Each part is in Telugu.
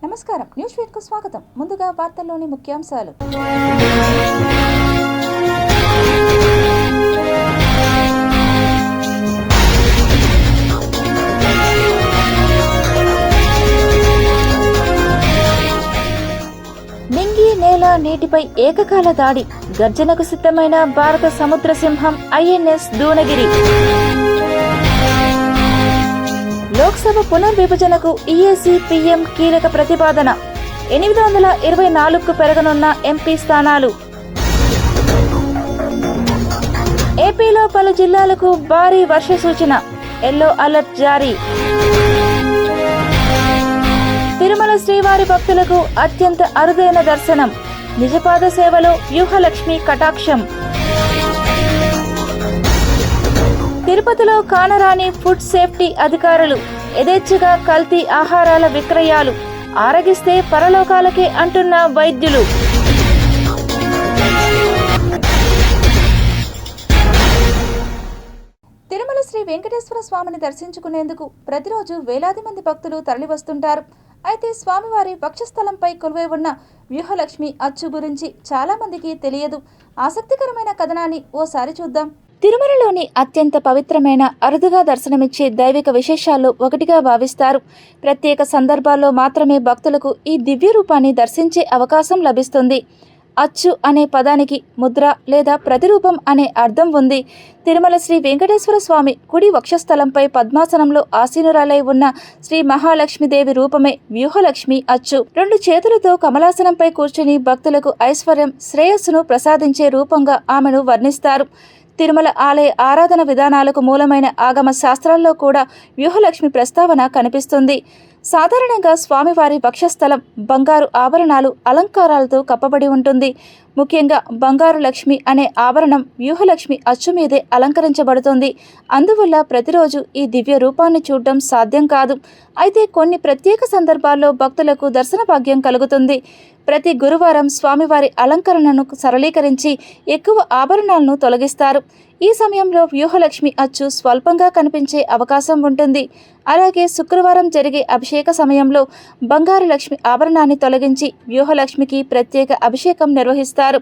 నమస్కారం, న్యూస్ ఫీడ్ కు స్వాగతం. ముందుగా వార్తల్లోని ముఖ్యాంశాలు. నింగి నేల నీటిపై ఏకకాల దాడి, గర్జనకు సిద్ధమైన భారత సముద్ర సింహం ఐఎన్ఎస్ దూనగిరి. లోక్సభ పునర్విభజనకు ఈఏసీ పీఎం కీలక ప్రతిపాదన. 824కు పెరగనున్న ఎంపీ స్థానాలు. ఏపీలో పలు జిల్లాలకు భారీ వర్ష సూచన, ఎల్లో అలర్ట్ జారీ. తిరుమల శ్రీవారి భక్తులకు అత్యంత అరుదైన దర్శనం, నిజపాద సేవలో వ్యూహలక్ష్మి కటాక్షం. తిరుపతిలో కానరాని ఫుడ్ సేఫ్టీ అధికారులు, యథేచ్ఛగా కల్తీ ఆహారాల విక్రయాలు, ఆరగిస్తే పరలోకాలకే అంటున్న వైద్యులు. తిరుమల శ్రీ వెంకటేశ్వర స్వామిని దర్శించుకునేందుకు ప్రతిరోజు వేలాది మంది భక్తులు తరలివస్తుంటారు. అయితే స్వామివారి వక్షస్థలంపై కొలువై ఉన్న వ్యూహలక్ష్మి అచ్చు గురించి చాలా మందికి తెలియదు. ఆసక్తికరమైన కథనాన్ని ఓసారి చూద్దాం. తిరుమలలోని అత్యంత పవిత్రమైన, అరుదుగా దర్శనమిచ్చే దైవిక విశేషాల్లో ఒకటిగా భావిస్తారు. ప్రత్యేక సందర్భాల్లో మాత్రమే భక్తులకు ఈ దివ్య రూపాన్ని దర్శించే అవకాశం లభిస్తుంది. అచ్చు అనే పదానికి ముద్ర లేదా ప్రతిరూపం అనే అర్థం ఉంది. తిరుమల శ్రీ వెంకటేశ్వర స్వామి కుడి వక్షస్థలంపై పద్మాసనంలో ఆసీనురాలై ఉన్న శ్రీ మహాలక్ష్మీదేవి రూపమే వ్యూహలక్ష్మి అచ్చు. 2 చేతులతో కమలాసనంపై కూర్చుని భక్తులకు ఐశ్వర్యం, శ్రేయస్సును ప్రసాదించే రూపంగా ఆమెను వర్ణిస్తారు. తిరుమల ఆలయ ఆరాధన విధానాలకు మూలమైన ఆగమ శాస్త్రాల్లో కూడా వ్యూహలక్ష్మి ప్రస్తావన కనిపిస్తుంది. సాధారణంగా స్వామివారి వక్షస్థలం బంగారు ఆభరణాలు, అలంకారాలతో కప్పబడి ఉంటుంది. ముఖ్యంగా బంగారు లక్ష్మి అనే ఆభరణం వ్యూహలక్ష్మి అచ్చు మీదే అలంకరించబడుతుంది. అందువల్ల ప్రతిరోజు ఈ దివ్య రూపాన్ని చూడడం సాధ్యం కాదు. అయితే కొన్ని ప్రత్యేక సందర్భాల్లో భక్తులకు దర్శన భాగ్యం కలుగుతుంది. ప్రతి గురువారం స్వామివారి అలంకరణను సరళీకరించి ఎక్కువ ఆభరణాలను తొలగిస్తారు. ఈ సమయంలో వ్యూహలక్ష్మి అచ్చు స్వల్పంగా కనిపించే అవకాశం ఉంటుంది. అలాగే శుక్రవారం జరిగే అభిషేక సమయంలో బంగారు లక్ష్మి ఆభరణాన్ని తొలగించి వ్యూహలక్ష్మికి ప్రత్యేక అభిషేకం నిర్వహిస్తారు.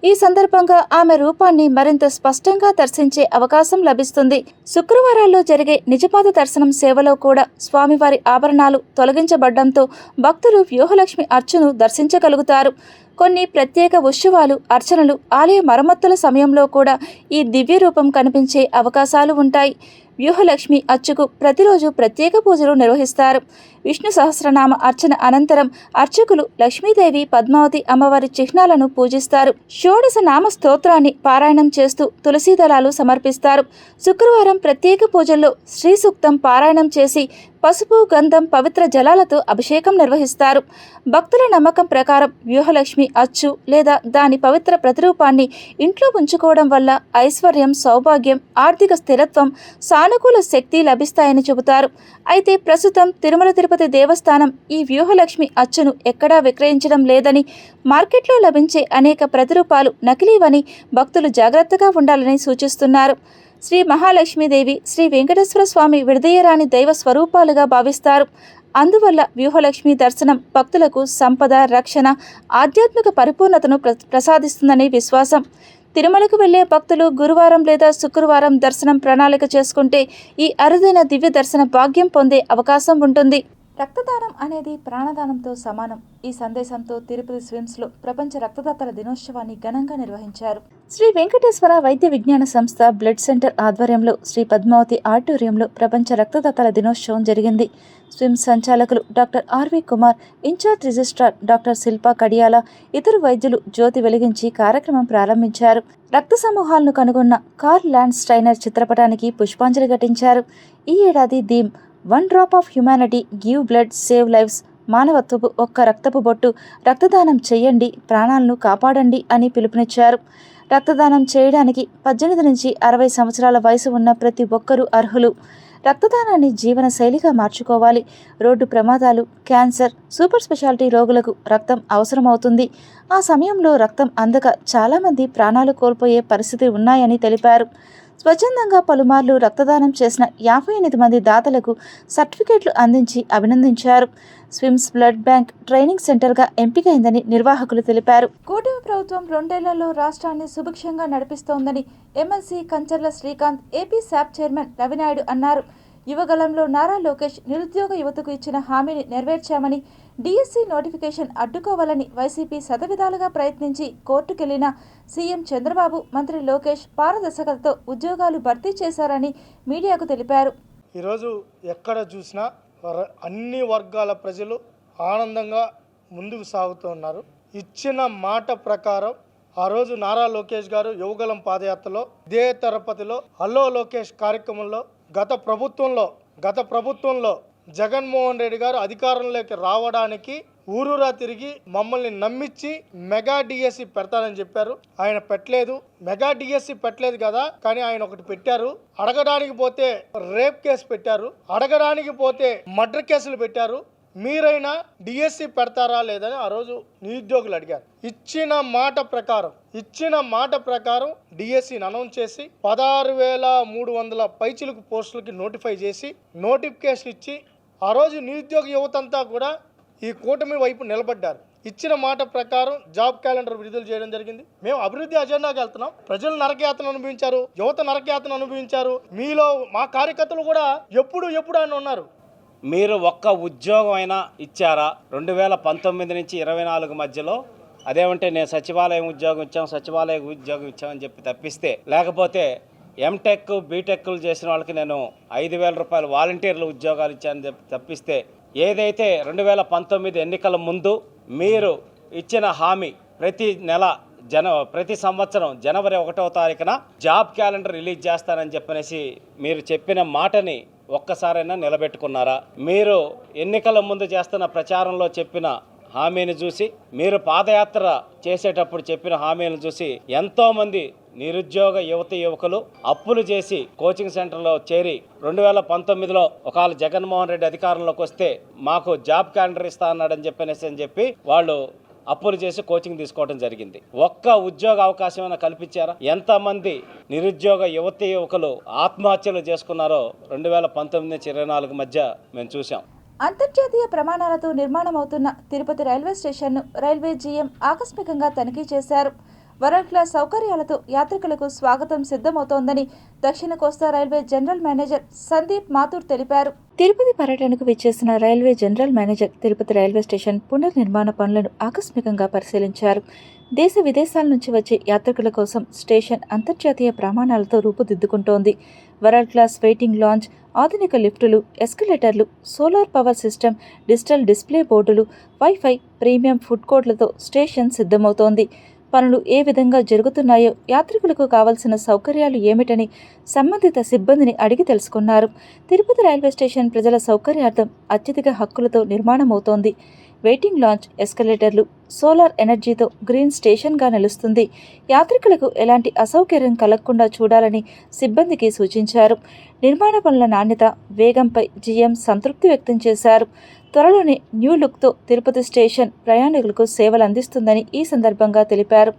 ఈ సందర్భంగా ఆమె రూపాన్ని మరింత స్పష్టంగా దర్శించే అవకాశం లభిస్తుంది. శుక్రవారాల్లో జరిగే నిజపాద దర్శనం సేవలో కూడా స్వామివారి ఆభరణాలు తొలగించబడ్డంతో భక్తులు వ్యూహలక్ష్మి అర్చను దర్శించగలుగుతారు. కొన్ని ప్రత్యేక ఉత్సవాలు, అర్చనలు, ఆలయ మరమ్మతుల సమయంలో కూడా ఈ దివ్య రూపం కనిపించే అవకాశాలు ఉంటాయి. వ్యూహలక్ష్మి అచ్చుకు ప్రతిరోజు ప్రత్యేక పూజలు నిర్వహిస్తారు. విష్ణు సహస్రనామ అర్చన అనంతరం అర్చకులు లక్ష్మీదేవి, పద్మావతి అమ్మవారి చిహ్నాలను పూజిస్తారు. షోడశ నామ స్తోత్రాన్ని పారాయణం చేస్తూ తులసీ దళాలు సమర్పిస్తారు. శుక్రవారం ప్రత్యేక పూజల్లో శ్రీ సూక్తం పారాయణం చేసి పసుపు, గంధం, పవిత్ర జలాలతో అభిషేకం నిర్వహిస్తారు. భక్తుల నమ్మకం ప్రకారం వ్యూహలక్ష్మి అచ్చు లేదా దాని పవిత్ర ప్రతిరూపాన్ని ఇంట్లో ఉంచుకోవడం వల్ల ఐశ్వర్యం, సౌభాగ్యం, ఆర్థిక స్థిరత్వం, సానుకూల శక్తి లభిస్తాయని చెబుతారు. అయితే ప్రస్తుతం తిరుమల తిరుపతి దేవస్థానం ఈ వ్యూహలక్ష్మి అచ్చును ఎక్కడా విక్రయించడం లేదని, మార్కెట్లో లభించే అనేక ప్రతిరూపాలు నకిలీవని భక్తులు జాగ్రత్తగా ఉండాలని సూచిస్తున్నారు. శ్రీ మహాలక్ష్మీదేవి, శ్రీ వెంకటేశ్వర స్వామి విడదీయరాని దైవ స్వరూపాలుగా భావిస్తారు. అందువల్ల వ్యూహలక్ష్మి దర్శనం భక్తులకు సంపద, రక్షణ, ఆధ్యాత్మిక పరిపూర్ణతను ప్రసాదిస్తుందని విశ్వాసం. తిరుమలకు వెళ్లే భక్తులు గురువారం లేదా శుక్రవారం దర్శనం ప్రణాళిక చేసుకుంటే ఈ అరుదైన దివ్య దర్శన భాగ్యం పొందే అవకాశం ఉంటుంది. రక్తదానం అనేది ప్రాణదానంతో సమానం. ఈ సందేశంతో తిరుపతి స్విమ్స్లో ప్రపంచ రక్తదాతల దినోత్సవాన్ని ఘనంగా నిర్వహించారు. శ్రీ వెంకటేశ్వర వైద్య విజ్ఞాన సంస్థ బ్లడ్ సెంటర్ ఆధ్వర్యంలో శ్రీ పద్మావతి ఆడిటోరియంలో ప్రపంచ రక్తదాతల దినోత్సవం జరిగింది. స్విమ్స్ సంచాలకులు doctor RV Kumar, incharge registrar doctor Shilpa Kadiyala, ఇతర వైద్యులు జ్యోతి వెలిగించి కార్యక్రమం ప్రారంభించారు. రక్త సమూహాలను కనుగొన్న కార్ల్ ల్యాండ్ స్టైనర్ చిత్రపటానికి పుష్పాంజలి ఘటించారు. ఈ ఏడాది theme one drop of humanity, give blood, save lives, మానవత్వపు ఒక్క రక్తపు బొట్టు, రక్తదానం చేయండి, ప్రాణాలను కాపాడండి అని పిలుపునిచ్చారు. రక్తదానం చేయడానికి 18 నుంచి 60 సంవత్సరాల వయసు ఉన్న ప్రతి ఒక్కరూ అర్హులు. రక్తదానాన్ని జీవన శైలిగా మార్చుకోవాలి. రోడ్డు ప్రమాదాలు, క్యాన్సర్, సూపర్ స్పెషాలిటీ రోగులకు రక్తం అవసరమవుతుంది. ఆ సమయంలో రక్తం అందక చాలామంది ప్రాణాలు కోల్పోయే పరిస్థితి ఉన్నాయని తెలిపారు. స్వచ్ఛందంగా పలుమార్లు రక్తదానం చేసిన 58 మంది దాతలకు సర్టిఫికేట్లు అందించి అభినందించారు. స్విమ్స్ బ్లడ్ బ్యాంక్ ట్రైనింగ్ సెంటర్గా ఎంపికైందని నిర్వాహకులు తెలిపారు. కూటమి ప్రభుత్వం 2 ఏళ్లలో రాష్ట్రాన్ని సుభిక్షంగా నడిపిస్తోందని MLC Kancharla Srikanth, AP SAP chairman Ravi Naidu అన్నారు. యువగలంలో నారా లోకేష్ నిరుద్యోగ యువతకు ఇచ్చిన హామీని నెరవేర్చామని, డిఎస్సి నోటిఫికేషన్ అడ్డుకోవాలని వైసీపీ శతవిధాలుగా ప్రయత్నించి కోర్టుకెళ్లిన సీఎం చంద్రబాబు, మంత్రి లోకేష్ పారదర్శకతతో ఉద్యోగాలు భర్తీ చేశారని మీడియాకు తెలిపారు. ఈరోజు ఎక్కడ చూసినా అన్ని వర్గాల ప్రజలు ఆనందంగా ముందుకు సాగుతున్నారు. ఇచ్చిన మాట ప్రకారం ఆ రోజు నారా లోకేష్ గారు యువగలం పాదయాత్రలో ఇదే తిరుపతిలో హలో లోకేష్ కార్యక్రమంలో గత ప్రభుత్వంలో జగన్మోహన్ రెడ్డి గారు అధికారంలోకి రావడానికి ఊరూరా తిరిగి మమ్మల్ని నమ్మించి మెగా డిఎస్సి పెడతానని చెప్పారు. ఆయన పెట్టలేదు. మెగా డిఎస్సి పెట్టలేదు కదా, కానీ ఆయన ఒకటి పెట్టారు. అడగడానికి పోతే రేప్ కేసు పెట్టారు, అడగడానికి పోతే మర్డర్ కేసులు పెట్టారు. మీరైనా డిఎస్సి పెడతారా లేదని ఆ రోజు నిరుద్యోగులు అడిగారు. ఇచ్చిన మాట ప్రకారం డిఎస్సిని అనౌన్స్ చేసి 16,300 పైచిలుకు పోస్టులకి నోటిఫై చేసి నోటిఫికేషన్ ఇచ్చి ఆ రోజు నిరుద్యోగ యువతంతా కూడా ఈ కూటమి వైపు నిలబడ్డారు. ఇచ్చిన మాట ప్రకారం జాబ్ క్యాలెండర్ విడుదల చేయడం జరిగింది. మేము అభివృద్ధి అజెండాకి వెళ్తున్నాం. ప్రజలు నరకయాతన అనుభవించారు, యువత నరకయాతన అనుభవించారు. మీలో మా కార్యకర్తలు కూడా ఎప్పుడు అని ఉన్నారు. మీరు ఒక్క ఉద్యోగం అయినా ఇచ్చారా 2019 నుంచి 24 మధ్యలో? అదేమంటే నేను సచివాలయ ఉద్యోగం ఇచ్చామని చెప్పి తప్పిస్తే, లేకపోతే ఎంటెక్ బీటెక్లు చేసిన వాళ్ళకి నేను 5,000 రూపాయలు వాలంటీర్లు ఉద్యోగాలు ఇచ్చానని చెప్పి తప్పిస్తే, ఏదైతే 2019 ఎన్నికల ముందు మీరు ఇచ్చిన హామీ ప్రతి సంవత్సరం జనవరి 1వ తారీఖున జాబ్ క్యాలెండర్ రిలీజ్ చేస్తానని చెప్పనేసి మీరు చెప్పిన మాటని ఒక్కసారైనా నిలబెట్టుకున్నారా? మీరు ఎన్నికల ముందు చేస్తున్న ప్రచారంలో చెప్పిన హామీని చూసి, మీరు పాదయాత్ర చేసేటప్పుడు చెప్పిన హామీలను చూసి ఎంతోమంది నిరుద్యోగ యువకులు అప్పులు చేసి కోచింగ్ సెంటర్లో చేరి 2019లో ఒకవేళ జగన్మోహన్ రెడ్డి అధికారంలోకి వస్తే మాకు జాబ్ క్యాలెండర్ ఇస్తా అన్నాడని చెప్పి వాళ్ళు అప్పులు చేసి కోచింగ్ తీసుకోవడం జరిగింది. ఒక్క ఉద్యోగ అవకాశమైనా కల్పించారా? ఎంతమంది నిరుద్యోగ యువకులు ఆత్మహత్యలు చేసుకున్నారో 2019 నుంచి 24 మధ్య మేము చూసాం. అంతర్జాతీయ ప్రమాణాలతో నిర్మాణమవుతున్న తిరుపతి రైల్వే స్టేషన్ను రైల్వే జీఎం ఆకస్మికంగా తనిఖీ చేశారు. వరల్డ్ క్లాస్ సౌకర్యాలతో యాత్రికులకు స్వాగతం సిద్ధమవుతోందని దక్షిణ కోస్తా railway general manager Sandeep Mathur తెలిపారు. తిరుపతి పర్యటనకు విచ్చేసిన railway general manager Tirupati railway station పునర్నిర్మాణ పనులను ఆకస్మికంగా పరిశీలించారు. దేశ విదేశాల నుంచి వచ్చే యాత్రికుల కోసం స్టేషన్ అంతర్జాతీయ ప్రమాణాలతో రూపుదిద్దుకుంటోంది. వరల్డ్ క్లాస్ వెయిటింగ్ లాంజ్, ఆధునిక లిఫ్టులు, ఎస్కలేటర్లు, solar power system, digital display బోర్డులు, వైఫై, ప్రీమియం ఫుడ్ కోర్టులతో స్టేషన్ సిద్ధమవుతోంది. పనులు ఏ విధంగా జరుగుతున్నాయో, యాత్రికులకు కావాల్సిన సౌకర్యాలు ఏమిటని సంబంధిత సిబ్బందిని అడిగి తెలుసుకున్నారు. తిరుపతి రైల్వే స్టేషన్ ప్రజల సౌకర్యార్థం అత్యధిక హక్కులతో నిర్మాణమవుతోంది. వెయిటింగ్ లాంజ్, ఎస్కలేటర్లు, సోలార్ ఎనర్జీతో గ్రీన్ స్టేషన్గా నిలుస్తుంది. యాత్రికులకు ఎలాంటి అసౌకర్యం కలగకుండా చూడాలని సిబ్బందికి సూచించారు. నిర్మాణ పనుల నాణ్యత, వేగంపై జీఎం సంతృప్తి వ్యక్తం చేశారు. త్వరలోనే న్యూ లుక్తో తిరుపతి స్టేషన్ ప్రయాణికులకు సేవలు అందిస్తుందని ఈ సందర్భంగా తెలిపారు.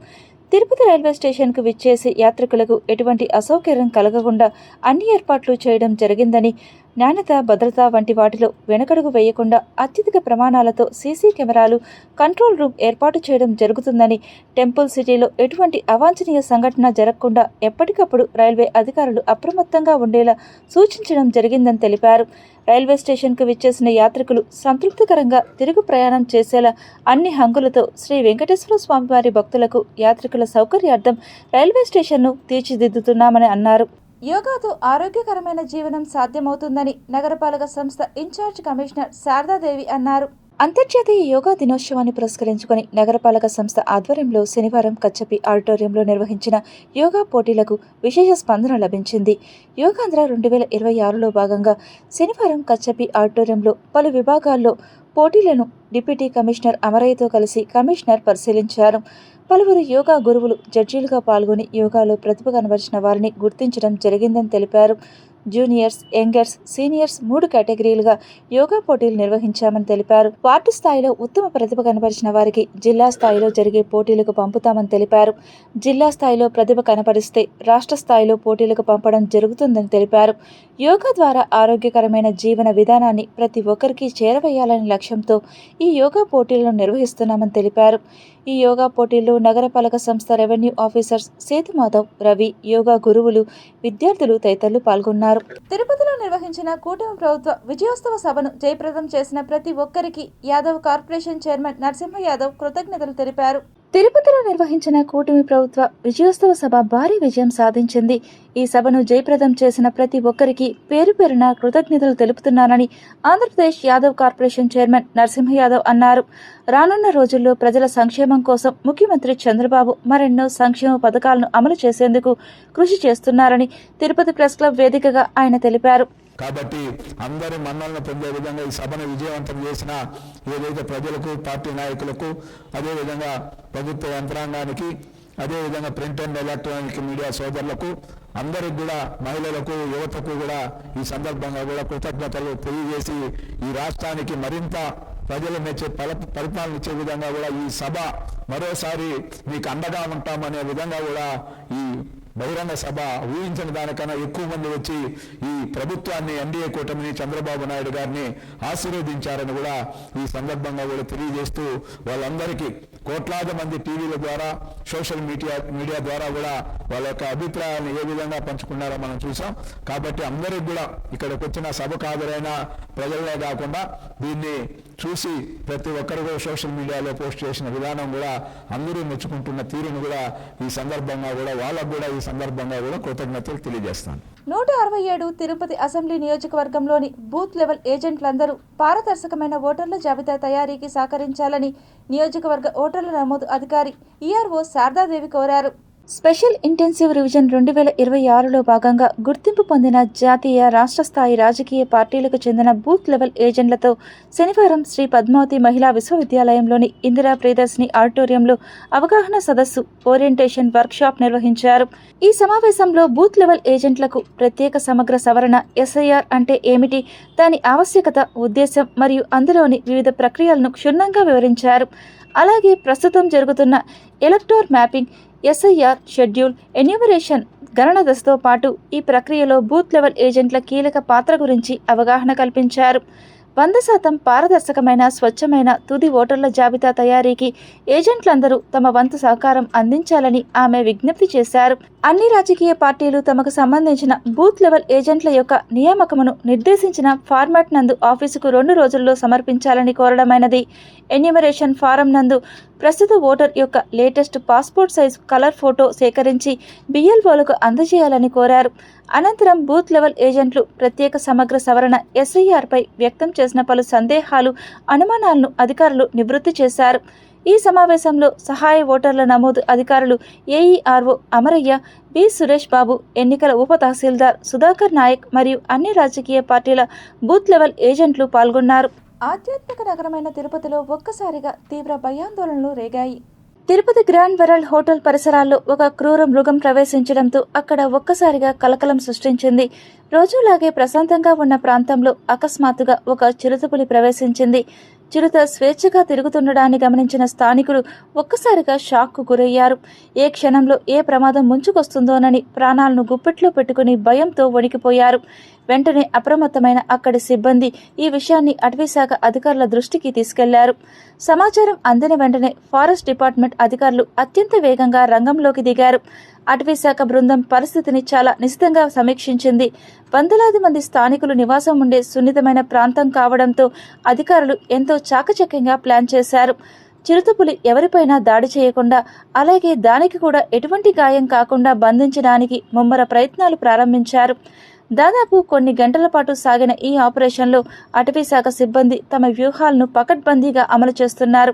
తిరుపతి రైల్వే స్టేషన్కు విచ్చేసే యాత్రికులకు ఎటువంటి అసౌకర్యం కలగకుండా అన్ని ఏర్పాట్లు చేయడం జరిగిందని, నాణ్యత, భద్రత వంటి వాటిలో వెనకడుగు వేయకుండా అత్యధిక ప్రమాణాలతో సీసీ కెమెరాలు, కంట్రోల్ రూమ్ ఏర్పాటు చేయడం జరుగుతుందని, టెంపుల్ సిటీలో ఎటువంటి అవాంఛనీయ సంఘటన జరగకుండా ఎప్పటికప్పుడు రైల్వే అధికారులు అప్రమత్తంగా ఉండేలా సూచించడం జరిగిందని తెలిపారు. రైల్వే స్టేషన్కు విచ్చేసిన యాత్రికులు సంతృప్తికరంగా తిరుగు ప్రయాణం చేసేలా అన్ని హంగులతో శ్రీ వెంకటేశ్వర స్వామివారి భక్తులకు యాత్రికుల సౌకర్యార్థం రైల్వే స్టేషన్ను తీర్చిదిద్దుతున్నామని అన్నారు. యోగాతో ఆరోగ్యకరమైన జీవనం సాధ్యమవుతుందని నగరపాలక సంస్థ ఇన్ఛార్జ్ కమిషనర్ శారదాదేవి అన్నారు. అంతర్జాతీయ యోగా దినోత్సవాన్ని పురస్కరించుకుని నగరపాలక సంస్థ ఆధ్వర్యంలో శనివారం కచ్చపి ఆడిటోరియంలో నిర్వహించిన యోగా పోటీలకు విశేష స్పందన లభించింది. యోగాంధ్ర 2026లో భాగంగా శనివారం కచ్చపి ఆడిటోరియంలో పలు విభాగాల్లో పోటీలను డిప్యూటీ కమిషనర్ అమరయ్యతో కలిసి కమిషనర్ పరిశీలించారు. పలువురు యోగా గురువులు జడ్జీలుగా పాల్గొని యోగాలో ప్రతిభ కనబరిచిన వారిని గుర్తించడం జరిగిందని తెలిపారు. జూనియర్స్, యంగర్స్, సీనియర్స్ 3 కేటగిరీలుగా యోగా పోటీలు నిర్వహించామని తెలిపారు. వార్డు స్థాయిలో ఉత్తమ ప్రతిభ కనబరిచిన వారికి జిల్లా స్థాయిలో జరిగే పోటీలకు పంపుతామని తెలిపారు. జిల్లా స్థాయిలో ప్రతిభ కనబరిస్తే రాష్ట్ర స్థాయిలో పోటీలకు పంపడం జరుగుతుందని తెలిపారు. యోగా ద్వారా ఆరోగ్యకరమైన జీవన విధానాన్ని ప్రతి ఒక్కరికి చేరవేయాలనే లక్ష్యంతో ఈ యోగా పోటీలను నిర్వహిస్తున్నామని తెలిపారు. ఈ యోగా పోటీల్లో నగరపాలక సంస్థ రెవెన్యూ ఆఫీసర్స్ సేతుమాధవ్, రవి, యోగా గురువులు, విద్యార్థులు తదితరులు పాల్గొన్నారు. తిరుపతిలో నిర్వహించిన కూటమి ప్రభుత్వ విజయోత్సవ సభను జయప్రదం చేసిన ప్రతి ఒక్కరికి యాదవ్ కార్పొరేషన్ చైర్మన్ నరసింహ యాదవ్ కృతజ్ఞతలు తెలిపారు. తిరుపతిలో నిర్వహించిన కూటమి ప్రభుత్వ విజయోత్సవ సభ భారీ విజయం సాధించింది. ఈ సభను జయప్రదం చేసిన ప్రతి ఒక్కరికి పేరు పేరున కృతజ్ఞతలు తెలుపుతున్నానని ఆంధ్రప్రదేశ్ యాదవ్ కార్పొరేషన్ చైర్మన్ నరసింహ యాదవ్ అన్నారు. రానున్న రోజుల్లో ప్రజల సంక్షేమం కోసం ముఖ్యమంత్రి చంద్రబాబు మరెన్నో సంక్షేమ పథకాలను అమలు చేసేందుకు కృషి చేస్తున్నారని తిరుపతి ప్రెస్ క్లబ్ వేదికగా ఆయన తెలిపారు. కాబట్టి అందరి మన్నలను పొందే విధంగా ఈ సభను విజయవంతం చేసిన ఏదైతే ప్రజలకు, పార్టీ నాయకులకు, అదేవిధంగా ప్రభుత్వ యంత్రాంగానికి, అదేవిధంగా ప్రింట్ అండ్ ఎలక్ట్రానిక్ మీడియా సోదరులకు, అందరికి కూడా, మహిళలకు, యువతకు కూడా ఈ సందర్భంగా కూడా కృతజ్ఞతలు తెలియజేసి ఈ రాష్ట్రానికి మరింత ప్రజలు మెచ్చే పరిపాలన ఇచ్చే విధంగా కూడా ఈ సభ మరోసారి మీకు అండగా ఉంటామనే విధంగా కూడా ఈ బహిరంగ సభ ఊహించిన దానికన్నా ఎక్కువ మంది వచ్చి ఈ ప్రభుత్వాన్ని, ఎన్డీఏ కూటమిని, చంద్రబాబు నాయుడు గారిని ఆశీర్వదించారని కూడా ఈ సందర్భంగా కూడా తెలియజేస్తూ వాళ్ళందరికీ కోట్లాది మంది టీవీల ద్వారా, సోషల్ మీడియా ద్వారా కూడా వాళ్ళ యొక్క అభిప్రాయాన్ని ఏ విధంగా పంచుకున్నారో మనం చూసాం. కాబట్టి అందరికి కూడా ఇక్కడికి వచ్చిన సభకు హాజరైన ప్రజలే కాకుండా దీన్ని చూసి ప్రతి ఒక్కరు కూడా సోషల్ మీడియాలో పోస్ట్ చేసిన విధానం కూడా అందరూ మెచ్చుకుంటున్న తీరును కూడా ఈ సందర్భంగా కూడా వాళ్ళకు కూడా ఈ సందర్భంగా కూడా కృతజ్ఞతలు తెలియజేస్తాను. 167 తిరుపతి అసెంబ్లీ నియోజకవర్గంలోని బూత్ లెవెల్ ఏజెంట్లందరూ పారదర్శకమైన ఓటర్ల జాబితా తయారీకి సహకరించాలని నియోజకవర్గ ఓటర్ల నమోదు అధికారి ఈఆర్ఓ శారదాదేవి కోరారు. స్పెషల్ ఇంటెన్సివ్ రివిజన్ 2026లో భాగంగా గుర్తింపు పొందిన జాతీయ, రాష్ట్ర స్థాయి రాజకీయ పార్టీలకు చెందిన బూత్ లెవెల్ ఏజెంట్లతో శనివారం శ్రీ పద్మావతి మహిళా విశ్వవిద్యాలయంలోని ఇందిరా ప్రియదర్శిని ఆడిటోరియంలో అవగాహన సదస్సు, ఓరియంటేషన్ వర్క్షాప్ నిర్వహించారు. ఈ సమావేశంలో బూత్ లెవెల్ ఏజెంట్లకు ప్రత్యేక సమగ్ర సవరణ, ఎస్ఐఆర్ అంటే ఏమిటి, దాని ఆవశ్యకత, ఉద్దేశం మరియు అందులోని వివిధ ప్రక్రియలను క్షుణ్ణంగా వివరించారు. అలాగే ప్రస్తుతం జరుగుతున్న ఎలక్టోర్ మ్యాపింగ్, ఎస్ఐఆర్ షెడ్యూల్, ఎన్యూమరేషన్ గణన దశతో పాటు ఈ ప్రక్రియలో బూత్ లెవెల్ ఏజెంట్ల కీలక పాత్ర గురించి అవగాహన కల్పించారు. 100% పారదర్శకమైన, స్వచ్ఛమైన తుది ఓటర్ల జాబితా తయారీకి ఏజెంట్లందరూ తమ వంతు సహకారం అందించాలని ఆమె విజ్ఞప్తి చేశారు. అన్ని రాజకీయ పార్టీలు తమకు సంబంధించిన బూత్ లెవెల్ ఏజెంట్ల యొక్క నియామకమును నిర్దేశించిన ఫార్మాట్ నందు ఆఫీసుకు 2 రోజుల్లో సమర్పించాలని కోరడమైనది. ఎన్యూమరేషన్ ఫారం నందు ప్రస్తుత ఓటర్ యొక్క latest passport size colour photo సేకరించి బిఎల్ఓలకు అందజేయాలని కోరారు. అనంతరం బూత్ లెవెల్ ఏజెంట్లు ప్రత్యేక సమగ్ర సవరణ, ఎస్ఐఆర్పై వ్యక్తం చేసిన పలు సందేహాలు, అనుమానాలను అధికారులు నివృత్తి చేశారు. ఈ సమావేశంలో సహాయ ఓటర్ల నమోదు అధికారులు ఏఈఆర్ఓ అమరయ్య, బి సురేష్ బాబు, ఎన్నికల ఉప తహసీల్దార్ సుధాకర్ నాయక్ మరియు అన్ని రాజకీయ పార్టీల బూత్ లెవెల్ ఏజెంట్లు పాల్గొన్నారు. ఆధ్యాత్మిక నగరమైన తిరుపతిలో ఒక్కసారిగా తీవ్ర భయాందోళనలు రేగాయి. తిరుపతి గ్రాండ్ వరల్డ్ హోటల్ పరిసరాల్లో ఒక క్రూర మృగం ప్రవేశించడంతో అక్కడ ఒక్కసారిగా కలకలం సృష్టించింది. రోజులాగే ప్రశాంతంగా ఉన్న ప్రాంతంలో అకస్మాత్తుగా ఒక చిరుతపులి ప్రవేశించింది. చిరుత స్వేచ్ఛగా తిరుగుతుండడాన్ని గమనించిన స్థానికులు ఒక్కసారిగా షాక్కు గురయ్యారు. ఏ క్షణంలో ఏ ప్రమాదం ముంచుకొస్తుందోనని ప్రాణాలను గుప్పెట్లో పెట్టుకుని భయంతో వణికిపోయారు. వెంటనే అప్రమత్తమైన అక్కడి సిబ్బంది ఈ విషయాన్ని అటవీశాఖ అధికారుల దృష్టికి తీసుకెళ్లారు. సమాచారం అందిన వెంటనే ఫారెస్ట్ డిపార్ట్మెంట్ అధికారులు అత్యంత వేగంగా రంగంలోకి దిగారు. అటవీశాఖ బృందం పరిస్థితిని చాలా నిశితంగా సమీక్షించింది. వందలాది మంది స్థానికులు నివాసం ఉండే సున్నితమైన ప్రాంతం కావడంతో అధికారులు ఎంతో చాకచక్యంగా ప్లాన్ చేశారు. చిరుతపులి ఎవరిపైనా దాడి చేయకుండా, అలాగే దానికి కూడా ఎటువంటి గాయం కాకుండా బంధించడానికి ముమ్మర ప్రయత్నాలు ప్రారంభించారు. దాదాపు కొన్ని గంటల పాటు సాగిన ఈ ఆపరేషన్లో అటవీశాఖ సిబ్బంది తమ వ్యూహాలను పకడ్బందీగా అమలు చేస్తున్నారు.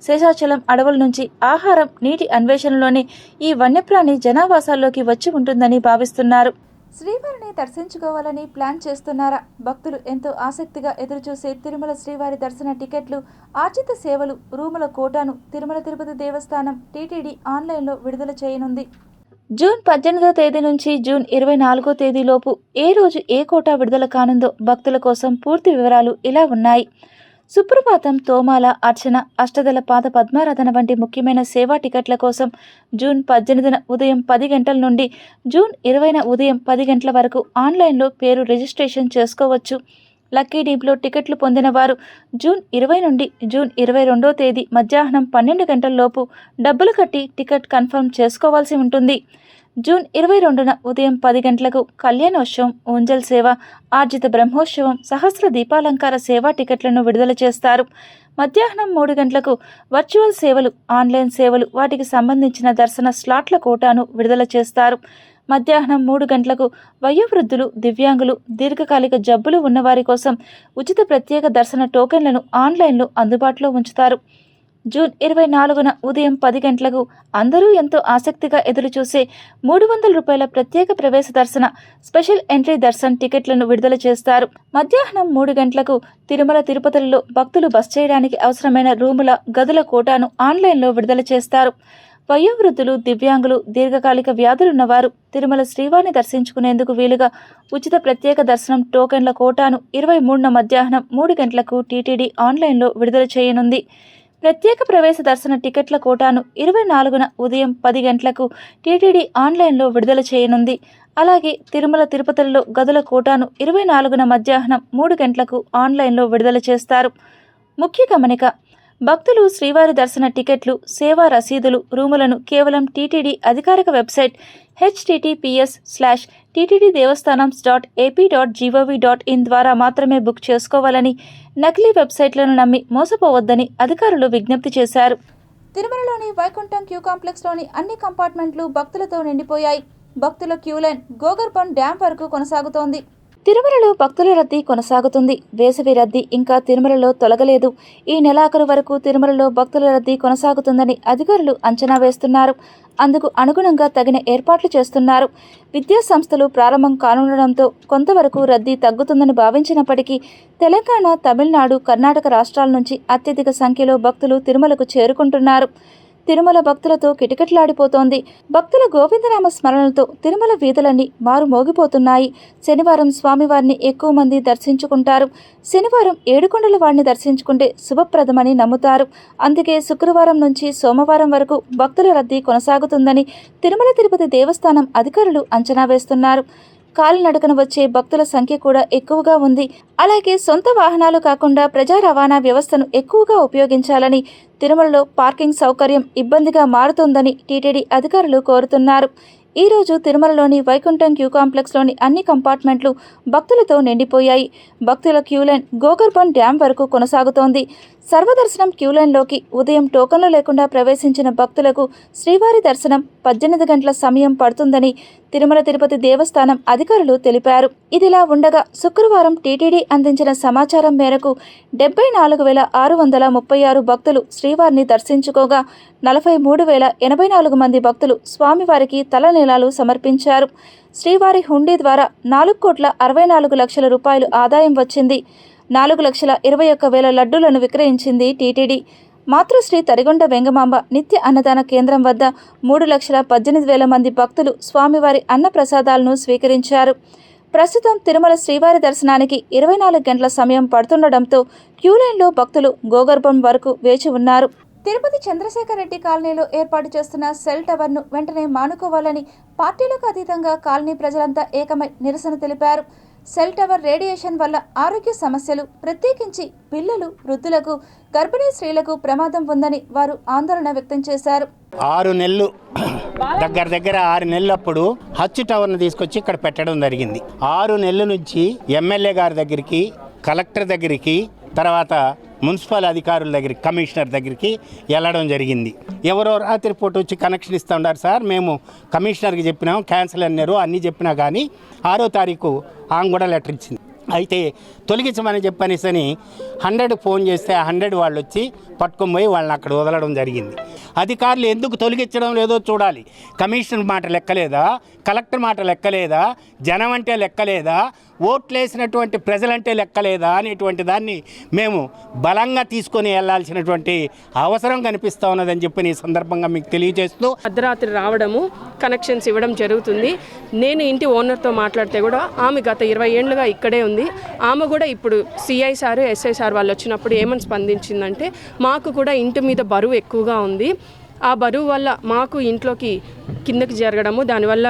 శేషాచలం అడవుల నుంచి ఆహారం, నీటి అన్వేషణలోనే ఈ వన్యప్రాణి జనావాసాల్లోకి వచ్చి ఉంటుందని భావిస్తున్నారు. శ్రీవారిని దర్శించుకోవాలని ప్లాన్ చేస్తున్నారా? భక్తులు ఎంతో ఆసక్తిగా ఎదురుచూసే తిరుమల శ్రీవారి దర్శన టికెట్లు, ఆర్జిత సేవలు, రూముల కోటాను తిరుమల తిరుపతి దేవస్థానం టీటీడీ ఆన్లైన్లో విడుదల చేయనుంది. జూన్ 18వ తేదీ నుంచి జూన్ 24వ తేదీలోపు ఏ రోజు ఏ కోటా విడుదల కానుందో భక్తుల కోసం పూర్తి వివరాలు ఇలా ఉన్నాయి. సుప్రభాతం, తోమాల, అర్చన, అష్టదళ పాద పద్మారాధన వంటి ముఖ్యమైన సేవా టికెట్ల కోసం జూన్ 18న ఉదయం 10 గంటల నుండి జూన్ 20న ఉదయం 10 గంటల వరకు ఆన్లైన్లో పేరు రిజిస్ట్రేషన్ చేసుకోవచ్చు. లక్కీ డీప్లో టికెట్లు పొందిన వారు జూన్ 20 నుండి జూన్ 22వ తేదీ మధ్యాహ్నం 12 గంటలలోపు డబ్బులు కట్టి టికెట్ కన్ఫర్మ్ చేసుకోవాల్సి ఉంటుంది. జూన్ 22న ఉదయం 10 గంటలకు కళ్యాణోత్సవం, ఊంజల్ సేవ, ఆర్జిత బ్రహ్మోత్సవం, సహస్ర దీపాలంకార సేవా టికెట్లను విడుదల చేస్తారు. మధ్యాహ్నం 3 గంటలకు వర్చువల్ సేవలు, ఆన్లైన్ సేవలు, వాటికి సంబంధించిన దర్శన స్లాట్ల కోటాను విడుదల చేస్తారు. మధ్యాహ్నం 3 గంటలకు వయోవృద్ధులు, దివ్యాంగులు, దీర్ఘకాలిక జబ్బులు ఉన్నవారి కోసం ఉచిత ప్రత్యేక దర్శన టోకెన్లను ఆన్లైన్లో అందుబాటులో ఉంచుతారు. జూన్ 24న ఉదయం 10 గంటలకు అందరూ ఎంతో ఆసక్తిగా ఎదురుచూసే 300 రూపాయల ప్రత్యేక ప్రవేశ దర్శన స్పెషల్ ఎంట్రీ దర్శన్ టికెట్లను విడుదల చేస్తారు. మధ్యాహ్నం 3 గంటలకు తిరుమల తిరుపతిలో భక్తులు బస చేయడానికి అవసరమైన రూముల, గదుల కోటాను ఆన్లైన్లో విడుదల చేస్తారు. వయోవృద్ధులు, దివ్యాంగులు, దీర్ఘకాలిక వ్యాధులున్నవారు తిరుమల శ్రీవారిని దర్శించుకునేందుకు వీలుగా ఉచిత ప్రత్యేక దర్శనం టోకెన్ల కోటాను 23న మధ్యాహ్నం 3 గంటలకు టీటీడీ ఆన్లైన్లో విడుదల చేయనుంది. ప్రత్యేక ప్రవేశ దర్శన టికెట్ల కోటాను 24న ఉదయం 10 గంటలకు టీటీడీ ఆన్లైన్లో విడుదల చేయనుంది. అలాగే తిరుమల తిరుపతిలో గదుల కోటాను 24న మధ్యాహ్నం 3 గంటలకు ఆన్లైన్లో విడుదల చేస్తారు. ముఖ్య గమనిక: భక్తులు శ్రీవారి దర్శన టికెట్లు, సేవా రసీదులు, రూములను కేవలం టీటీడీ అధికారిక వెబ్సైట్ https:/ttddevastanams.ap.gov.in ద్వారా మాత్రమే బుక్ చేసుకోవాలని, నకిలీ వెబ్సైట్లను నమ్మి మోసపోవద్దని అధికారులు విజ్ఞప్తి చేశారు. తిరుమలలోని వైకుంఠం క్యూ కాంప్లెక్స్లోని అన్ని కంపార్ట్మెంట్లు భక్తులతో నిండిపోయాయి. భక్తుల క్యూలైన్ గోగర్భన్ డ్యాం వరకు కొనసాగుతోంది. తిరుమలలో భక్తుల రద్దీ కొనసాగుతుంది. వేసవి రద్దీ ఇంకా తిరుమలలో తొలగలేదు. ఈ నెలాఖరు వరకు తిరుమలలో భక్తుల రద్దీ కొనసాగుతుందని అధికారులు అంచనా వేస్తున్నారు. అందుకు అనుగుణంగా తగిన ఏర్పాట్లు చేస్తున్నారు. విద్యా సంస్థలు ప్రారంభం కానుండడంతో కొంతవరకు రద్దీ తగ్గుతుందని భావించినప్పటికీ తెలంగాణ, తమిళనాడు, కర్ణాటక రాష్ట్రాల నుంచి అత్యధిక సంఖ్యలో భక్తులు తిరుమలకు చేరుకుంటున్నారు. తిరుమల భక్తులతో కిటకిటలాడిపోతోంది. భక్తుల గోవిందనామ స్మరణలతో తిరుమల వీధులన్నీ మారుమోగిపోతున్నాయి. శనివారం స్వామివారిని ఎక్కువ మంది దర్శించుకుంటారు. శనివారం ఏడుకొండల వారిని దర్శించుకుంటే శుభప్రదమని నమ్ముతారు. అందుకే శుక్రవారం నుంచి సోమవారం వరకు భక్తుల రద్దీ కొనసాగుతుందని తిరుమల తిరుపతి దేవస్థానం అధికారులు అంచనా వేస్తున్నారు. కాలినడకన వచ్చే భక్తుల సంఖ్య కూడా ఎక్కువగా ఉంది. అలాగే సొంత వాహనాలు కాకుండా ప్రజా రవాణా వ్యవస్థను ఎక్కువగా ఉపయోగించాలని, తిరుమలలో పార్కింగ్ సౌకర్యం ఇబ్బందిగా మారుతోందని టీటీడీ అధికారులు కోరుతున్నారు. ఈ రోజు తిరుమలలోని వైకుంఠం క్యూ కాంప్లెక్స్లోని అన్ని కంపార్ట్మెంట్లు భక్తులతో నిండిపోయాయి. భక్తుల క్యూలైన్ గోగర్భన్ డ్యాం వరకు కొనసాగుతోంది. సర్వదర్శనం క్యూలైన్లోకి ఉదయం టోకన్లు లేకుండా ప్రవేశించిన భక్తులకు శ్రీవారి దర్శనం 18 గంటల సమయం పడుతుందని తిరుమల తిరుపతి దేవస్థానం అధికారులు తెలిపారు. ఇదిలా ఉండగా శుక్రవారం టీటీడీ అందించిన సమాచారం మేరకు 74,636 భక్తులు శ్రీవారిని దర్శించుకోగా 43,084 మంది భక్తులు స్వామివారికి తలనీలాలు సమర్పించారు. శ్రీవారి హుండీ ద్వారా 4,64,00,000 రూపాయలు ఆదాయం వచ్చింది. 4,21,000 లడ్డూలను విక్రయించింది టీటీడీ. మాతృశ్రీ తరిగొండ వెంగమాంబ నిత్య అన్నదాన కేంద్రం వద్ద 3,18,000 మంది భక్తులు స్వామివారి అన్న ప్రసాదాలను స్వీకరించారు. ప్రస్తుతం తిరుమల శ్రీవారి దర్శనానికి 24 గంటల సమయం పడుతుండటంతో క్యూలైన్లో భక్తులు గోగర్భం వరకు వేచి ఉన్నారు. తిరుపతి చంద్రశేఖర్ రెడ్డి కాలనీలో ఏర్పాటు చేస్తున్న సెల్ టవర్ను వెంటనే మానుకోవాలని పార్టీలకు అతీతంగా కాలనీ ప్రజలంతా ఏకమై నిరసన తెలిపారు. సెల్ టవర్ రేడియేషన్ వల్ల ఆరోగ్య సమస్యలు, ప్రత్యేకించి పిల్లలు, వృద్ధులకు, గర్భిణీ స్త్రీలకు ప్రమాదం ఉందని వారు ఆందోళన వ్యక్తం చేశారు. 6 నెలలు దగ్గర 6 నెలలప్పుడు హచ్ టవర్ను తీసుకొచ్చి ఇక్కడ పెట్టడం జరిగింది. 6 నెలల నుంచి ఎమ్మెల్యే గారి దగ్గరికి, కలెక్టర్ దగ్గరికి, తర్వాత మున్సిపల్ అధికారుల దగ్గరికి, కమిషనర్ దగ్గరికి వెళ్ళడం జరిగింది. ఎవరో రాత్రి పూట వచ్చి కనెక్షన్ ఇస్తూ ఉన్నారు సార్, మేము కమిషనర్కి చెప్పినాం, క్యాన్సిల్ అన్నారు, అన్నీ చెప్పినా కానీ 6వ తారీఖు ఆమె కూడా లెటర్ ఇచ్చింది. అయితే తొలగించమని చెప్పనేసని 100 ఫోన్ చేస్తే 100 వాళ్ళు వచ్చి పట్టుకొని పోయి వాళ్ళని అక్కడ వదలడం జరిగింది. అధికారులు ఎందుకు తొలగించడం లేదో చూడాలి. కమిషనర్ మాట లెక్కలేదా, కలెక్టర్ మాట లెక్కలేదా, జనం అంటే లెక్కలేదా, ఓట్లేసినటువంటి ప్రజలంటే లెక్కలేదా అనేటువంటి దాన్ని మేము బలంగా తీసుకొని వెళ్లాల్సినటువంటి అవసరం కనిపిస్తూ ఉన్నదని చెప్పి ఈ సందర్భంగా మీకు తెలియజేస్తూ, అర్ధరాత్రి రావడము, కనెక్షన్స్ ఇవ్వడం జరుగుతుంది. నేను ఇంటి ఓనర్తో మాట్లాడితే కూడా ఆమె గత 20 ఏళ్ళుగా ఇక్కడే ఉంది. ఆమె కూడా ఇప్పుడు సిఐ సార్, ఎస్ఐ సార్ వాళ్ళు వచ్చినప్పుడు ఏమని స్పందించిందంటే, మాకు కూడా ఇంటి మీద బరువు ఎక్కువగా ఉంది, ఆ బరువు వల్ల మాకు ఇంట్లోకి కిందకి జరగడము, దానివల్ల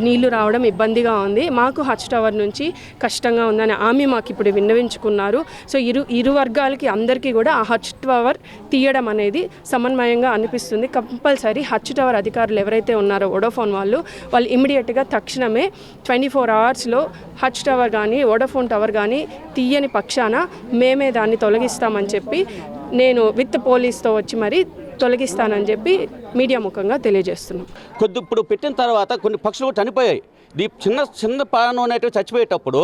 నీళ్లు రావడం ఇబ్బందిగా ఉంది, మాకు హచ్ టవర్ నుంచి కష్టంగా ఉందని ఆమె మాకు ఇప్పుడు విన్నవించుకున్నారు. సో ఇరు వర్గాలకి అందరికీ కూడా ఆ హచ్ టవర్ తీయడం అనేది సమన్వయంగా అనిపిస్తుంది. కంపల్సరీ హచ్ టవర్ అధికారులు ఎవరైతే ఉన్నారో వోడాఫోన్ వాళ్ళు ఇమ్మీడియట్గా తక్షణమే 24 అవర్స్లో హచ్ టవర్ కానీ వోడాఫోన్ టవర్ కానీ తీయని పక్షాన మేమే దాన్ని తొలగిస్తామని చెప్పి నేను విత్ పోలీస్తో వచ్చి మరి తొలగిస్తానని చెప్పి మీడియా ముఖంగా తెలియజేస్తున్నాం. ఇప్పుడు పెట్టిన తర్వాత కొన్ని పక్షులు చనిపోయాయి. చిన్న ప్రాణం అనేటివి చచ్చిపోయేటప్పుడు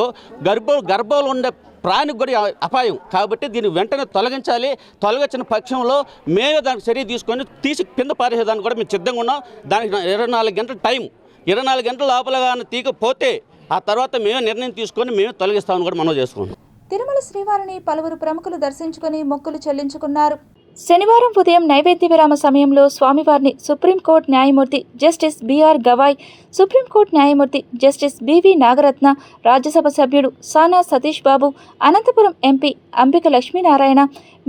గర్భంలో ఉండే ప్రాణికి కూడా అపాయం కాబట్టి దీన్ని వెంటనే తొలగించాలి. తొలగించిన పక్షంలో మేమే దానికి చర్య తీసుకొని తీసి కింద పారేసేదానికి కూడా మేము సిద్ధంగా ఉన్నాం. దానికి 24 గంటల టైం, 24 గంటల లోపల కానీ తీయకపోతే ఆ తర్వాత మేమే నిర్ణయం తీసుకొని మేమే తొలగిస్తామని కూడా మనం చేసుకుంటాం. తిరుమల శ్రీవారిని పలువురు ప్రముఖులు దర్శించుకుని మొక్కులు చెల్లించుకున్నారు. శనివారం ఉదయం నైవేద్య విరామ సమయంలో స్వామివారిని సుప్రీంకోర్టు న్యాయమూర్తి జస్టిస్ బిఆర్ గవాయ్, సుప్రీంకోర్టు న్యాయమూర్తి జస్టిస్ బివి నాగరత్న, రాజ్యసభ సభ్యుడు Sana Satish Babu, Anantapur MP Ambika Lakshminarayana,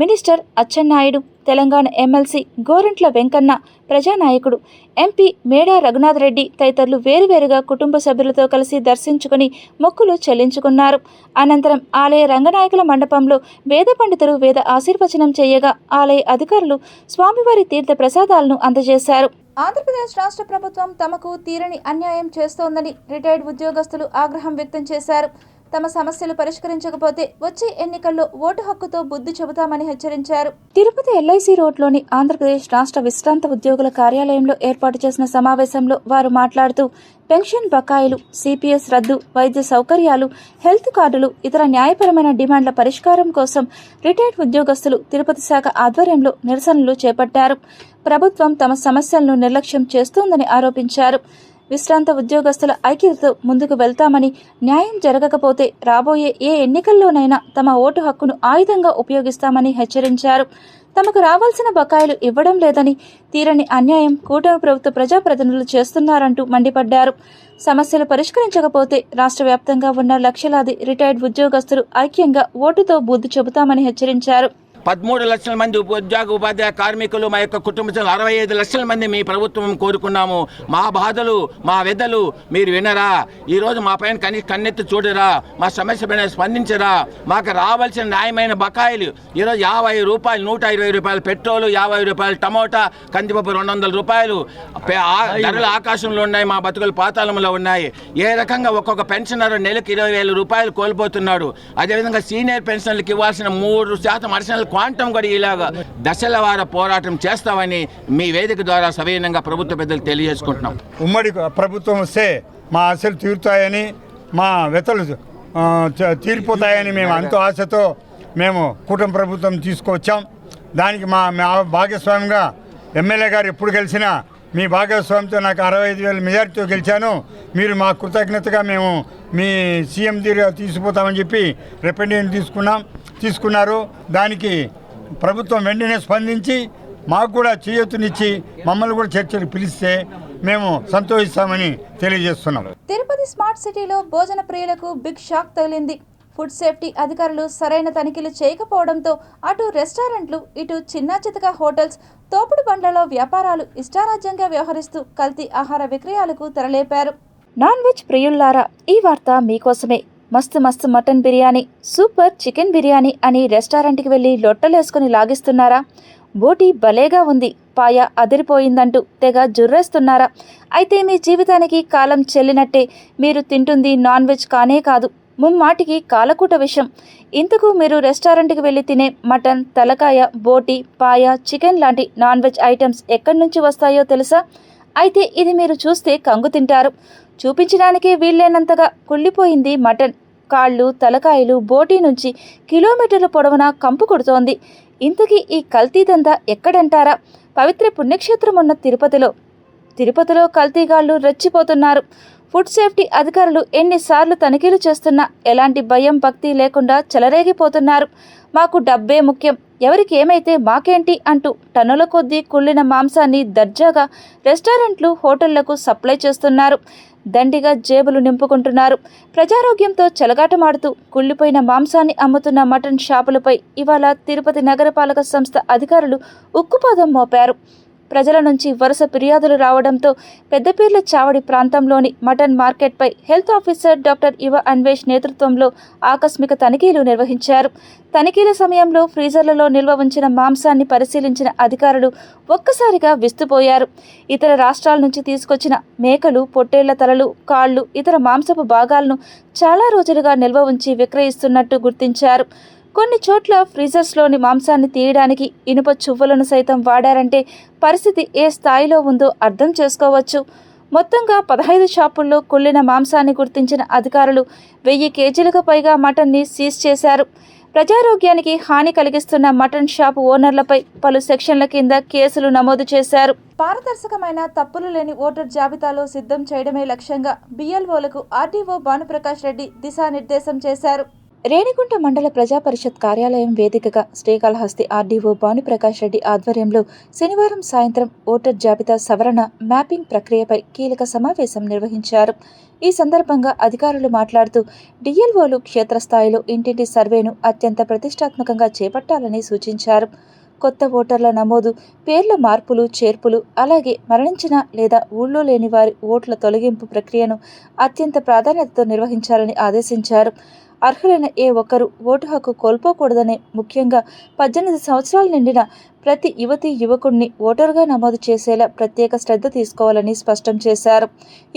minister Atchannaidu, Telangana MLC Gorantla Venkanna, ప్రజానాయకుడు ఎంపీ మేడా రఘునాథ్ రెడ్డి తదితరులు వేరువేరుగా కుటుంబ సభ్యులతో కలిసి దర్శించుకుని మొక్కులు చెల్లించుకున్నారు. అనంతరం ఆలయ రంగనాయకుల మండపంలో వేద పండితులు వేద ఆశీర్వచనం చేయగా ఆలయ అధికారులు స్వామివారి తీర్థ ప్రసాదాలను అందజేశారు. ఆంధ్రప్రదేశ్ రాష్ట్ర ప్రభుత్వం తమకు తీరని అన్యాయం చేస్తోందని రిటైర్డ్ ఉద్యోగస్తులు ఆగ్రహం వ్యక్తం చేశారు. తమ సమస్యలు పరిష్కరించకపోతే వచ్చే ఎన్నికల్లో ఓటు హక్కుతో బుద్ధి చెబుతామని హెచ్చరించారు. తిరుపతి ఎల్ఐసి రోడ్లోని ఆంధ్రప్రదేశ్ రాష్ట్ర విశ్రాంత ఉద్యోగుల కార్యాలయంలో ఏర్పాటు చేసిన సమావేశంలో వారు మాట్లాడుతూ పెన్షన్ బకాయిలు, సిపిఎస్ రద్దు, వైద్య సౌకర్యాలు, హెల్త్ కార్డులు, ఇతర న్యాయపరమైన డిమాండ్ల పరిష్కారం కోసం రిటైర్డ్ ఉద్యోగస్తులు తిరుపతి శాఖ ఆధ్వర్యంలో నిరసనలు చేపట్టారు. ప్రభుత్వం తమ సమస్యలను నిర్లక్ష్యం చేస్తోందని ఆరోపించారు. విశ్రాంత ఉద్యోగస్తుల ఐక్యతతో ముందుకు వెళ్తామని, న్యాయం జరగకపోతే రాబోయే ఏ ఎన్నికల్లోనైనా తమ ఓటు హక్కును ఆయుధంగా ఉపయోగిస్తామని హెచ్చరించారు. తమకు రావాల్సిన బకాయిలు ఇవ్వడం లేదని, తీరని అన్యాయం కూటమి ప్రభుత్వ ప్రజాప్రతినిధులు చేస్తున్నారంటూ మండిపడ్డారు. సమస్యలు పరిష్కరించకపోతే రాష్ట్ర వ్యాప్తంగా ఉన్న లక్షలాది రిటైర్డ్ ఉద్యోగస్తులు ఐక్యంగా ఓటుతో బుద్ధి చెబుతామని హెచ్చరించారు. 13 లక్షల మంది ఉపాధ్యాయ కార్మికులు, మా యొక్క కుటుంబ సభ్యులు 65 లక్షల మంది మీ ప్రభుత్వం కోరుకున్నాము. మా బాధలు, మా వెదలు మీరు వినరా? ఈరోజు మా పైన కన్నెత్తి చూడరా? మా సమస్య పైన స్పందించరా? మాకు రావాల్సిన న్యాయమైన బకాయిలు ఈరోజు 50 రూపాయలు, 120 రూపాయలు పెట్రోలు, 50 రూపాయలు టమోటా, కందిపప్పు 200 రూపాయలు ధరలు ఆకాశంలో ఉన్నాయి. మా బతుకులు పాతాళంలో ఉన్నాయి. ఏ రకంగా ఒక్కొక్క పెన్షనర్ నెలకు 20,000 రూపాయలు కోల్పోతున్నాడు. అదేవిధంగా సీనియర్ పెన్షన్లకు ఇవ్వాల్సిన 3% అడిషనల్ క్వాంటం కూడా ఇలాగా దశల వార పోరాటం చేస్తామని మీ వేదిక ద్వారా సవినయంగా ప్రభుత్వ పెద్దలు తెలియజేసుకుంటున్నాం. ఉమ్మడి ప్రభుత్వం వస్తే మా ఆశలు తీరుతాయని, మా వెతలు తీరిపోతాయని మేము ఎంతో ఆశతో మేము కూటమి ప్రభుత్వం తీసుకువచ్చాం. దానికి మా భాగస్వామ్యంగా ఎమ్మెల్యే గారు ఎప్పుడు గెలిచినా మీ భాగస్వామ్యంతో నాకు 65,000 మెజార్టీతో గెలిచాను, మీరు మా కృతజ్ఞతగా మేము మీ సీఎం దగ్గర తీసుకుపోతామని చెప్పి రిప్రజెంటేషన్ తీసుకున్నారు. దానికి ప్రభుత్వం వెంటనే స్పందించి మాకు కూడా చేయూతనిచ్చి మమ్మల్ని కూడా చర్చలు పిలిస్తే మేము సంతోషిస్తామని తెలియజేస్తున్నాం. తిరుపతి స్మార్ట్ సిటీలో భోజన ప్రియులకు బిగ్ షాక్ తగిలింది. ఫుడ్ సేఫ్టీ అధికారులు సరైన తనిఖీలు చేయకపోవడంతో అటు రెస్టారెంట్లు, ఇటు చిన్నా చితక హోటల్స్, తోపుడు బండ్లలో వ్యాపారాలు ఇష్టారాజ్యంగా వ్యవహరిస్తూ కల్తీ ఆహార విక్రయాలకు తెరలేపారు. నాన్ వెజ్ ప్రియుల్లారా, ఈ వార్త మీకోసమే. మస్తు mutton biryani, super chicken biryani అని రెస్టారెంట్కి వెళ్ళి లొట్టలేసుకుని లాగిస్తున్నారా? బోటి భలేగా ఉంది, పాయ అదిరిపోయిందంటూ తెగ జుర్రేస్తున్నారా? అయితే మీ జీవితానికి కాలం చెల్లినట్టే. మీరు తింటుంది నాన్ వెజ్ కానే కాదు, ముమ్మాటికి కాలకూట విషయం. ఇంతకు మీరు రెస్టారెంట్కి వెళ్ళి తినే మటన్, తలకాయ, బోటి, పాయ, చికెన్ లాంటి నాన్ వెజ్ ఐటమ్స్ ఎక్కడి నుంచి వస్తాయో తెలుసా? అయితే ఇది మీరు చూస్తే కంగు తింటారు. చూపించడానికే వీల్లేనంతగా కుళ్ళిపోయింది మటన్. కాళ్ళు, తలకాయలు బోటి నుంచి కిలోమీటర్ల పొడవునా కంపు కొడుతోంది. ఇంతకీ ఈ కల్తీదంతా ఎక్కడంటారా? పవిత్ర పుణ్యక్షేత్రం ఉన్న తిరుపతిలో కల్తీగాళ్లు రెచ్చిపోతున్నారు. ఫుడ్ సేఫ్టీ అధికారులు ఎన్నిసార్లు తనిఖీలు చేస్తున్నా ఎలాంటి భయం భక్తి లేకుండా చెలరేగిపోతున్నారు. మాకు డబ్బే ముఖ్యం, ఎవరికి ఏమైతే మాకేంటి అంటూ టన్నుల కొద్దీ కుళ్ళిన మాంసాన్ని దర్జాగా రెస్టారెంట్లు, హోటళ్లకు సప్లై చేస్తున్నారు. దండిగా జేబులు నింపుకుంటున్నారు. ప్రజారోగ్యంతో చెలగాటమాడుతూ కుళ్ళిపోయిన మాంసాన్ని అమ్ముతున్న మటన్ షాపులపై ఇవాళ తిరుపతి నగరపాలక సంస్థ అధికారులు ఉక్కుపాదం మోపారు. ప్రజల నుంచి వరుస ఫిర్యాదులు రావడంతో పెద్దపీర్ల చావడి ప్రాంతంలోని మటన్ మార్కెట్పై హెల్త్ ఆఫీసర్ డాక్టర్ యువ అన్వేష్ నేతృత్వంలో ఆకస్మిక తనిఖీలు నిర్వహించారు. తనిఖీల సమయంలో ఫ్రీజర్లలో నిల్వ ఉంచిన మాంసాన్ని పరిశీలించిన అధికారులు ఒక్కసారిగా విస్తుపోయారు. ఇతర రాష్ట్రాల నుంచి తీసుకొచ్చిన మేకలు, పొట్టేళ్ల తలలు, కాళ్లు, ఇతర మాంసపు భాగాలను చాలా రోజులుగా నిల్వ ఉంచి విక్రయిస్తున్నట్టు గుర్తించారు. కొన్ని చోట్ల ఫ్రీజర్స్లోని మాంసాన్ని తీయడానికి ఇనుప చువ్వలను సైతం వాడారంటే పరిస్థితి ఏ స్థాయిలో ఉందో అర్థం చేసుకోవచ్చు. మొత్తంగా 15 షాపుల్లో కుళ్ళిన మాంసాన్ని గుర్తించిన అధికారులు 1000 కేజీలకు పైగా మటన్ని సీజ్ చేశారు. ప్రజారోగ్యానికి హాని కలిగిస్తున్న మటన్ షాపు ఓనర్లపై పలు సెక్షన్ల కింద కేసులు నమోదు చేశారు. పారదర్శకమైన తప్పులు లేని ఓటర్ జాబితాలో సిద్ధం చేయడమే లక్ష్యంగా BLOలకు ఆర్డీఓ భానుప్రకాష్ రెడ్డి దిశానిర్దేశం చేశారు. రేణిగుంట మండల ప్రజా పరిషత్ కార్యాలయం వేదికగా శ్రీకాళహస్తి ఆర్డీఓ భానుప్రకాష్ రెడ్డి ఆధ్వర్యంలో శనివారం సాయంత్రం ఓటర్ జాబితా సవరణ మ్యాపింగ్ ప్రక్రియపై కీలక సమావేశం నిర్వహించారు. ఈ సందర్భంగా అధికారులు మాట్లాడుతూ DLOలు క్షేత్రస్థాయిలో ఇంటింటి సర్వేను అత్యంత ప్రతిష్టాత్మకంగా చేపట్టాలని సూచించారు. కొత్త ఓటర్ల నమోదు, పేర్ల మార్పులు, చేర్పులు, అలాగే మరణించిన లేదా ఊళ్ళో లేని వారి ఓట్ల తొలగింపు ప్రక్రియను అత్యంత ప్రాధాన్యతతో నిర్వహించాలని ఆదేశించారు. అర్హులైన ఏ ఒక్కరూ ఓటు హక్కు కోల్పోకూడదనే ముఖ్యంగా 18 సంవత్సరాలు నిండిన ప్రతి యువతీ యువకుడిని ఓటరుగా నమోదు చేసేలా ప్రత్యేక శ్రద్ధ తీసుకోవాలని స్పష్టం చేశారు.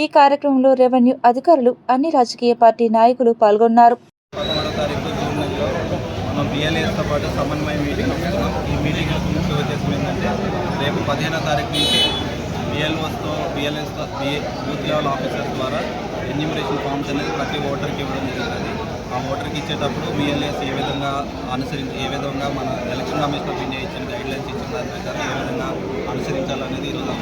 ఈ కార్యక్రమంలో రెవెన్యూ అధికారులు, అన్ని రాజకీయ పార్టీ నాయకులు పాల్గొన్నారు. మనం BLAతో పాటు సమన్వయ మీటింగ్ వస్తున్నాం. ఈ మీటింగ్ యొక్క ముఖ్య ఉద్దేశం ఏంటంటే రేపు 15వ తారీఖు నుంచి BLOస్తో బూత్ లెవెల్ ఆఫీసర్స్ ద్వారా ఎన్యూమరేషన్ ఫామ్స్ అనేది ప్రతి ఓటర్కి ఇవ్వడం జరుగుతుంది. ఆ ఓటర్కి ఇచ్చేటప్పుడు BLAస్ ఏ విధంగా మన ఎలక్షన్ కమిషన్ ఆఫ్ ఇండియా ఇచ్చిన గైడ్లైన్స్ ఇచ్చిన దాని ప్రకారం ఏ విధంగా అనుసరించాలనేది ఈరోజు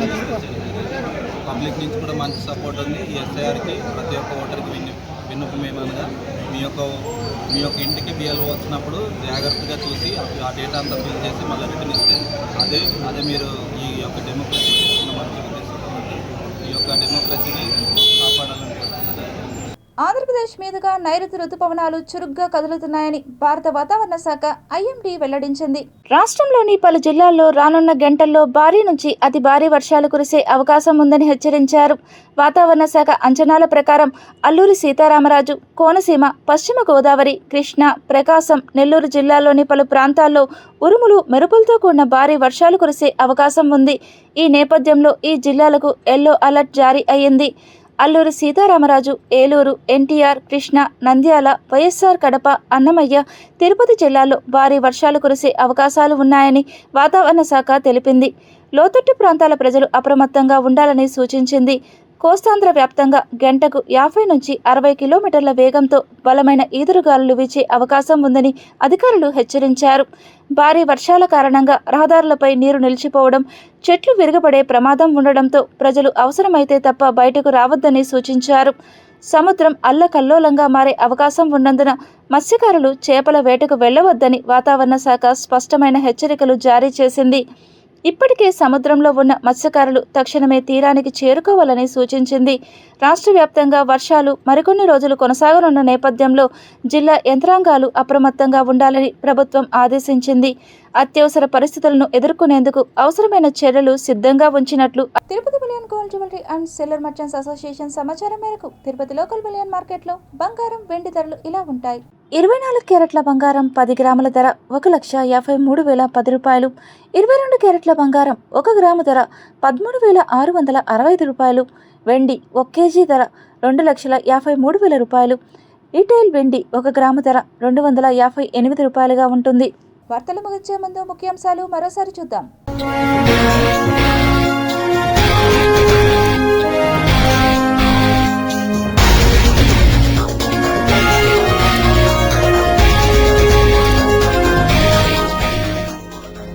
పబ్లిక్ నుంచి కూడా మంచి సపోర్ట్ ఉంది. ఈ SIRకి ప్రతి ఒక్క ఓటర్కి విన్నపం ఏమనగా మీ యొక్క ఇంటికి BLO వచ్చినప్పుడు జాగ్రత్తగా చూసి ఆ డేటా అంతా ఫిల్ చేసి మళ్ళీ రిటర్న్ ఇస్తే అదే మీరు ఈ యొక్క డెమోక్రసీ చేస్తున్న మంచి ఉద్దేశం. ఈ యొక్క డెమోక్రసీని కాపాడాలని. ఆంధ్రప్రదేశ్ మీదుగా నైరుతి రుతుపవనాలు చురుగ్గా కదులుతున్నాయని భారత వాతావరణ శాఖ IMD వెల్లడించింది. రాష్ట్రంలోని పలు జిల్లాల్లో రానున్న గంటల్లో భారీ నుంచి అతి భారీ వర్షాలు కురిసే అవకాశం ఉందని హెచ్చరించారు. వాతావరణ శాఖ అంచనాల ప్రకారం అల్లూరి సీతారామరాజు, కోనసీమ, పశ్చిమ గోదావరి, కృష్ణా, ప్రకాశం, నెల్లూరు జిల్లాల్లోని పలు ప్రాంతాల్లో ఉరుములు, మెరుపులతో కూడిన భారీ వర్షాలు కురిసే అవకాశం ఉంది. ఈ నేపథ్యంలో ఈ జిల్లాలకు ఎల్లో అలర్ట్ జారీ అయ్యింది. అల్లూరి సీతారామరాజు, ఏలూరు, NTR, కృష్ణా, నంద్యాల, వైఎస్ఆర్ కడప, అన్నమయ్య, తిరుపతి జిల్లాల్లో భారీ వర్షాలు కురిసే అవకాశాలు ఉన్నాయని వాతావరణ శాఖ తెలిపింది. లోతట్టు ప్రాంతాల ప్రజలు అప్రమత్తంగా ఉండాలని సూచించింది. కోస్తాంధ్ర వ్యాప్తంగా గంటకు 50 నుంచి 60 కిలోమీటర్ల వేగంతో బలమైన ఈదురుగాలులు వీచే అవకాశం ఉందని అధికారులు హెచ్చరించారు. భారీ వర్షాల కారణంగా రహదారులపై నీరు నిలిచిపోవడం, చెట్లు విరగబడే ప్రమాదం ఉండడంతో ప్రజలు అవసరమైతే తప్ప బయటకు రావద్దని సూచించారు. సముద్రం అల్లకల్లోలంగా మారే అవకాశం ఉన్నందున మత్స్యకారులు చేపల వేటకు వెళ్లవద్దని వాతావరణ శాఖ స్పష్టమైన హెచ్చరికలు జారీ చేసింది. ఇప్పటికే సముద్రంలో ఉన్న మత్స్యకారులు తక్షణమే తీరానికి చేరుకోవాలని సూచించింది. రాష్ట్ర వ్యాప్తంగా వర్షాలు మరికొన్ని రోజులు కొనసాగనున్న నేపథ్యంలో జిల్లా యంత్రాంగాలు అప్రమత్తంగా ఉండాలని ప్రభుత్వం ఆదేశించింది. అత్యవసర పరిస్థితులను ఎదుర్కొనేందుకు అవసరమైన చర్యలు సిద్ధంగా ఉంచినట్లు Tirupati billion gold jewellery and silver merchants association సమాచారం మేరకు తిరుపతి లోకల్ బిలియన్ మార్కెట్లో బంగారం, వెండి ధరలు ఇలా ఉంటాయి. 24 క్యారెట్ల బంగారం 10 గ్రాముల ధర 1,53,010 రూపాయలు. 22 క్యారెట్ల బంగారం 1 గ్రాము ధర 13,665 రూపాయలు. వెండి 1 కేజీ ధర 2,53,000 రూపాయలు. రిటైల్ వెండి 1 గ్రాము ధర 258 రూపాయలుగా ఉంటుంది. వార్తలు ముగించే ముందు ముఖ్యాంశాలు మరోసారి చూద్దాం.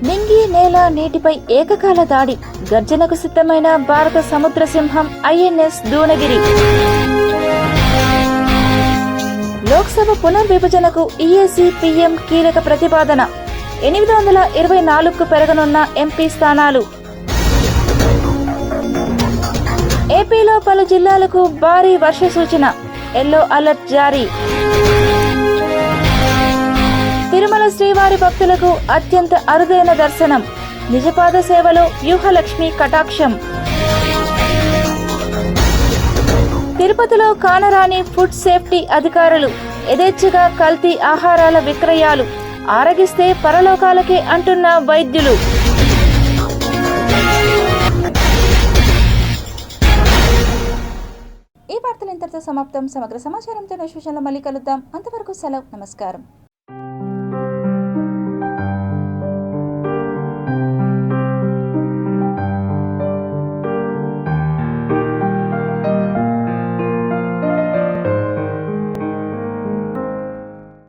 నింగి నేల నీటిపై ఏకకాల దాడి, గర్జనకు సిద్ధమైన భారత సముద్ర సింహం ఐఎన్ఎస్ దూనగిరి. లోక్సభ పునర్విభజనకు ఈఏసీ పీఎం కీలక ప్రతిపాదన, 824కు పెరగనున్న ఎంపీ స్థానాలు. ఏపీలో పలు జిల్లాలకు భారీ వర్ష సూచన, ఎల్లో అలర్ట్ జారీ. తిరుమల శ్రీవారి భక్తులకు అత్యంత అరుదైన దర్శనం, నిజపాద సేవలో వ్యూహలక్ష్మి కటాక్షం. తిరుపతిలో కానరాని ఫుడ్ సేఫ్టీ అధికారులు, యథేచ్ఛగా కల్తీ ఆహారాల విక్రయాలు, ఆరగిస్తే పరలోకాలకే అంటున్న వైద్యులు. ఈ వార్తలు ఇంతటితో సమాప్తం. సమగ్ర సమాచారంతో నెక్స్ట్ విషయంలో మళ్ళీ కలుద్దాం. అంతవరకు సెలవు, నమస్కారం.